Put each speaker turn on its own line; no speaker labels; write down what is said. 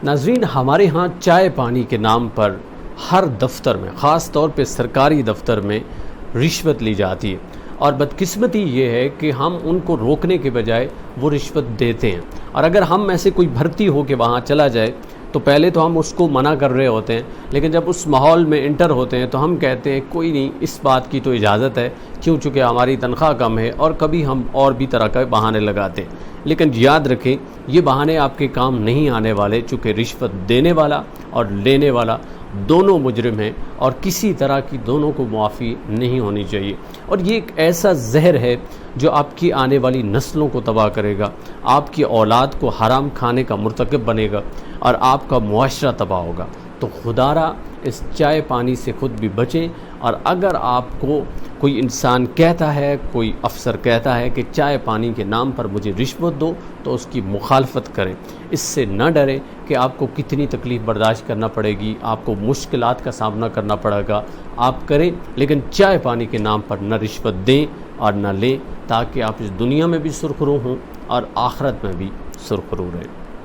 ناظرین، ہمارے ہاں چائے پانی کے نام پر ہر دفتر میں، خاص طور پہ سرکاری دفتر میں رشوت لی جاتی ہے، اور بدقسمتی یہ ہے کہ ہم ان کو روکنے کے بجائے وہ رشوت دیتے ہیں، اور اگر ہم میں سے کوئی بھرتی ہو کے وہاں چلا جائے تو پہلے تو ہم اس کو منع کر رہے ہوتے ہیں، لیکن جب اس ماحول میں انٹر ہوتے ہیں تو ہم کہتے ہیں کوئی نہیں، اس بات کی تو اجازت ہے، چونکہ ہماری تنخواہ کم ہے، اور کبھی ہم اور بھی طرح کے بہانے لگاتے ہیں۔ لیکن یاد رکھیں، یہ بہانے آپ کے کام نہیں آنے والے، چونکہ رشوت دینے والا اور لینے والا دونوں مجرم ہیں، اور کسی طرح کی دونوں کو معافی نہیں ہونی چاہیے۔ اور یہ ایک ایسا زہر ہے جو آپ کی آنے والی نسلوں کو تباہ کرے گا، آپ کی اولاد کو حرام کھانے کا مرتکب بنے گا، اور آپ کا معاشرہ تباہ ہوگا۔ تو خدا را اس چائے پانی سے خود بھی بچیں، اور اگر آپ کو کوئی انسان کہتا ہے، کوئی افسر کہتا ہے کہ چائے پانی کے نام پر مجھے رشوت دو، تو اس کی مخالفت کریں۔ اس سے نہ ڈریں کہ آپ کو کتنی تکلیف برداشت کرنا پڑے گی، آپ کو مشکلات کا سامنا کرنا پڑے گا، آپ کریں، لیکن چائے پانی کے نام پر نہ رشوت دیں اور نہ لیں، تاکہ آپ اس دنیا میں بھی سرخرو ہوں اور آخرت میں بھی سرخرو رہیں۔